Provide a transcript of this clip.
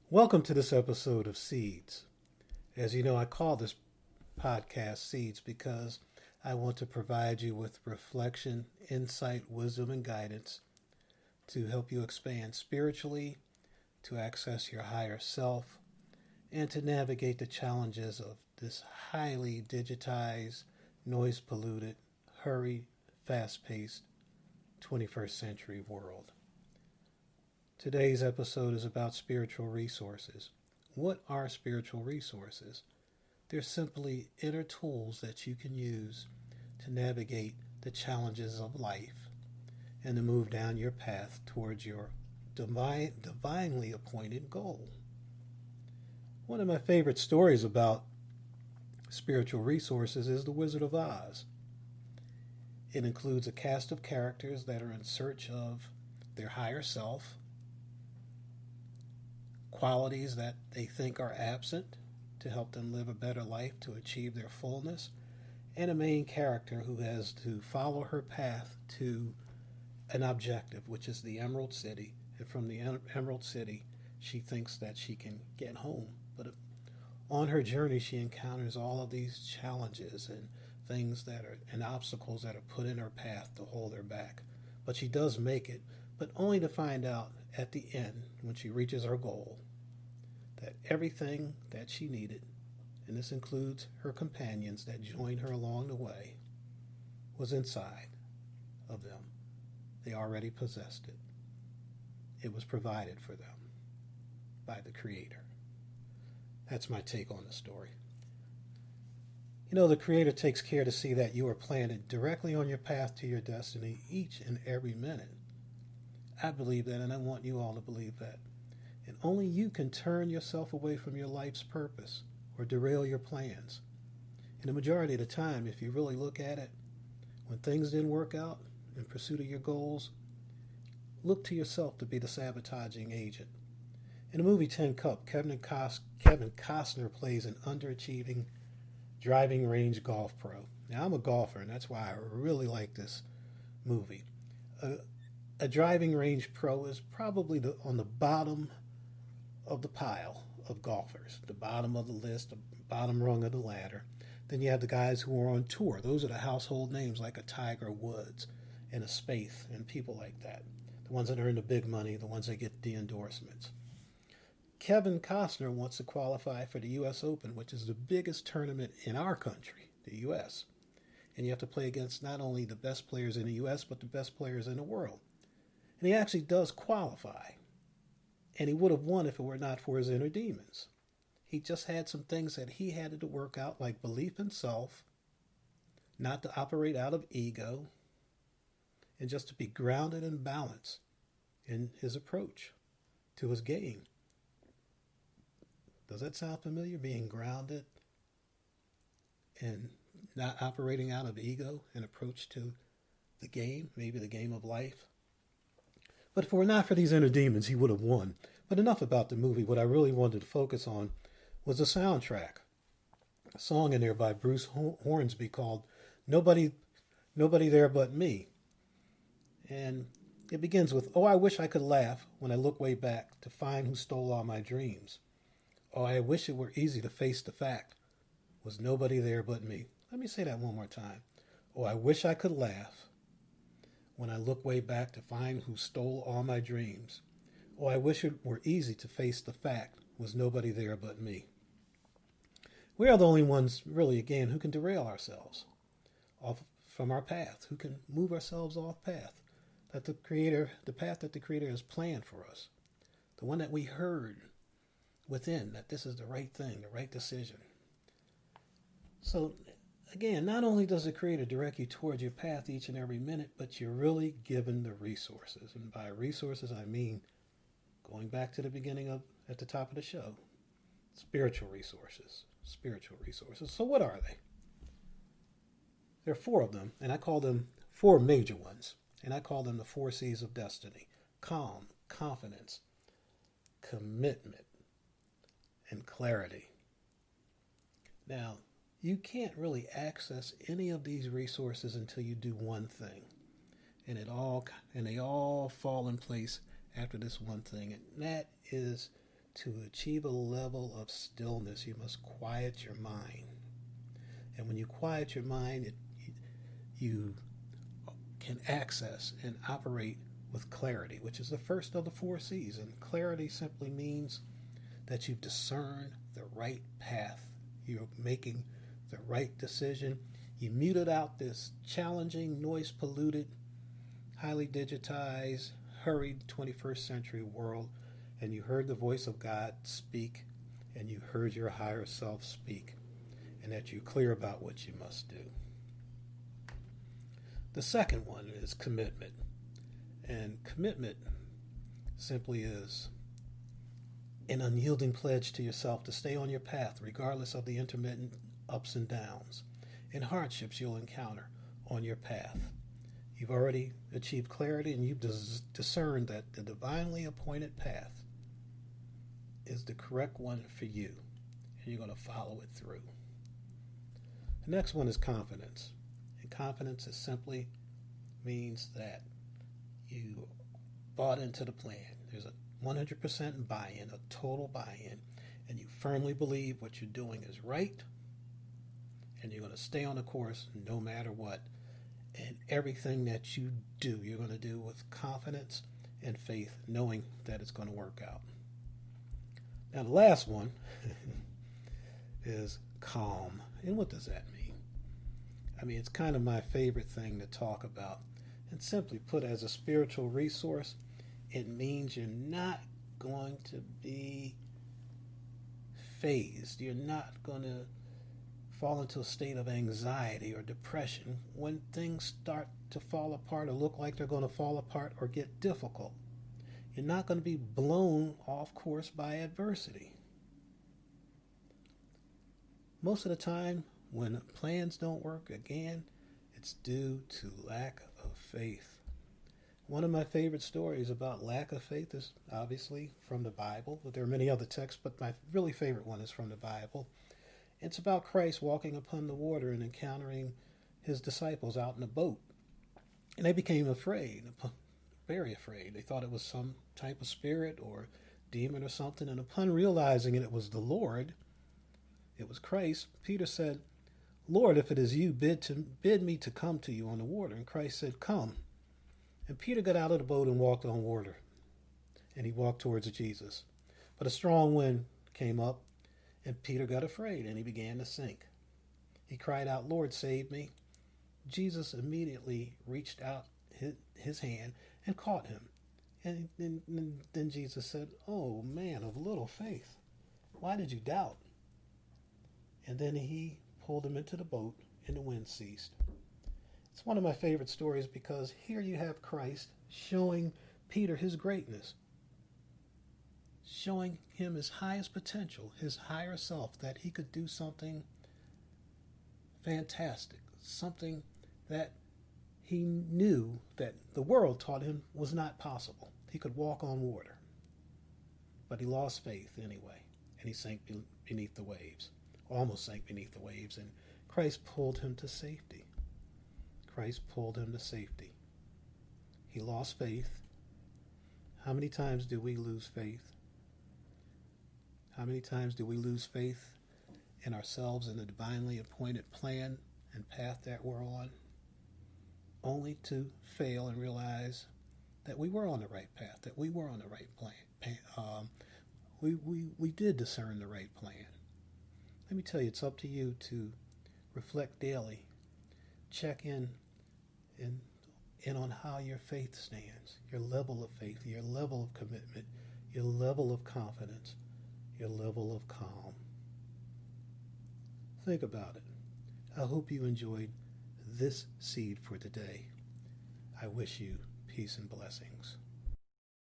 Welcome to this episode of Seeds. As you know, I call this podcast Seeds because I want to provide you with reflection, insight, wisdom, and guidance to help you expand spiritually, to access your higher self, and to navigate the challenges of this highly digitized, noise polluted, hurried, fast paced 21st century world. Today's episode is about spiritual resources. What are spiritual resources? They're simply inner tools that you can use to navigate the challenges of life and to move down your path towards your divinely appointed goal. One of my favorite stories about spiritual resources is The Wizard of Oz. It includes a cast of characters that are in search of their higher self, qualities that they think are absent to help them live a better life, to achieve their fullness, and a main character who has to follow her path to an objective, which is the Emerald City. And from the Emerald City, she thinks that she can get home. But on her journey, she encounters all of these challenges and things that are and obstacles that are put in her path to hold her back. But she does make it, but only to find out at the end, when she reaches her goal, that everything that she needed, and this includes her companions that joined her along the way, was inside of them. They already possessed it. It was provided for them by the Creator. That's my take on the story. You know, the Creator takes care to see that you are planted directly on your path to your destiny each and every minute. I believe that, and I want you all to believe that. And only you can turn yourself away from your life's purpose or derail your plans. And the majority of the time, if you really look at it, when things didn't work out in pursuit of your goals, look to yourself to be the sabotaging agent. In the movie Tin Cup, Kevin Costner plays an underachieving driving range golf pro. Now, I'm a golfer, and that's why I really like this movie. A driving range pro is probably on the bottom of the pile of golfers, the bottom of the list, the bottom rung of the ladder. Then you have the guys who are on tour. Those are the household names like a Tiger Woods and a Spieth and people like that. The ones that earn the big money, the ones that get the endorsements. Kevin Costner wants to qualify for the U.S. Open, which is the biggest tournament in our country, the U.S. And you have to play against not only the best players in the U.S., but the best players in the world. And he actually does qualify. And he would have won if it were not for his inner demons. He just had some things that he had to work out, like belief in self, not to operate out of ego, and just to be grounded and balanced in his approach to his game. Does that sound familiar? Being grounded and not operating out of ego and approach to the game, maybe the game of life. But if it were not for these inner demons, he would have won. But enough about the movie. What I really wanted to focus on was the soundtrack. A song in there by Bruce Hornsby called Nobody There But Me. And it begins with, "Oh, I wish I could laugh when I look way back to find who stole all my dreams. Oh, I wish it were easy to face the fact. Was nobody there but me." Let me say that one more time. Oh, I wish I could laugh when I look way back to find who stole all my dreams. Oh, I wish it were easy to face the fact. Was nobody there but me. We are the only ones, really, again, who can derail ourselves off from our path, who can move ourselves off path, that the path that the Creator has planned for us, the one that we heard within, that this is the right thing, the right decision. So, again, not only does the Creator direct you towards your path each and every minute, but you're really given the resources. And by resources, I mean, going back to the beginning at the top of the show, spiritual resources. Spiritual resources. So what are they? There are four of them, and I call them four major ones. And I call them the 4 C's of destiny: calm, confidence, commitment, and clarity. Now, you can't really access any of these resources until you do one thing. And they all fall in place after this one thing, and that is to achieve a level of stillness, you must quiet your mind. And when you quiet your mind, you can access and operate with clarity, which is the first of the 4 C's. And clarity simply means that you've discerned the right path. You're making the right decision. You muted out this challenging, noise-polluted, highly digitized, hurried 21st century world, and you heard the voice of God speak, and you heard your higher self speak, and that you're clear about what you must do. The second one is commitment. And commitment simply is an unyielding pledge to yourself to stay on your path regardless of the intermittent ups and downs and hardships you'll encounter on your path. You've already achieved clarity, and you've discerned that the divinely appointed path is the correct one for you, and you're going to follow it through. The next one is confidence. And confidence is simply means that you bought into the plan. There's a 100% buy-in, a total buy-in, and you firmly believe what you're doing is right, and you're going to stay on the course no matter what. And everything that you do, you're going to do with confidence and faith, knowing that it's going to work out. Now, the last one is calm. And what does that mean? I mean, it's kind of my favorite thing to talk about. And simply put, as a spiritual resource, it means you're not going to be phased. You're not going to fall into a state of anxiety or depression when things start to fall apart or look like they're going to fall apart or get difficult. You're not going to be blown off course by adversity. Most of the time, when plans don't work, again, it's due to lack of faith. One of my favorite stories about lack of faith is obviously from the Bible, but there are many other texts, but my really favorite one is from the Bible. It's about Christ walking upon the water and encountering his disciples out in a boat. And they became afraid, very afraid. They thought it was some type of spirit or demon or something. And upon realizing it was the Lord, it was Christ, Peter said, "Lord, if it is you, bid me to come to you on the water." And Christ said, "Come." And Peter got out of the boat and walked on water. And he walked towards Jesus. But a strong wind came up, and Peter got afraid, and he began to sink. He cried out, "Lord, save me." Jesus immediately reached out his hand and caught him. And then Jesus said, "Oh, man of little faith, why did you doubt?" And then he pulled him into the boat, and the wind ceased. It's one of my favorite stories because here you have Christ showing Peter his greatness, showing him his highest potential, his higher self, that he could do something fantastic, something that he knew that the world taught him was not possible. He could walk on water. But he lost faith anyway, and he sank beneath the waves, almost sank beneath the waves, and Christ pulled him to safety. Christ pulled him to safety. He lost faith. How many times do we lose faith? How many times do we lose faith in ourselves and the divinely appointed plan and path that we're on, only to fail and realize that we were on the right path, that we were on the right plan. We did discern the right plan. Let me tell you, it's up to you to reflect daily, check in on how your faith stands, your level of faith, your level of commitment, your level of confidence, your level of calm. Think about it. I hope you enjoyed this seed for today. I wish you peace and blessings.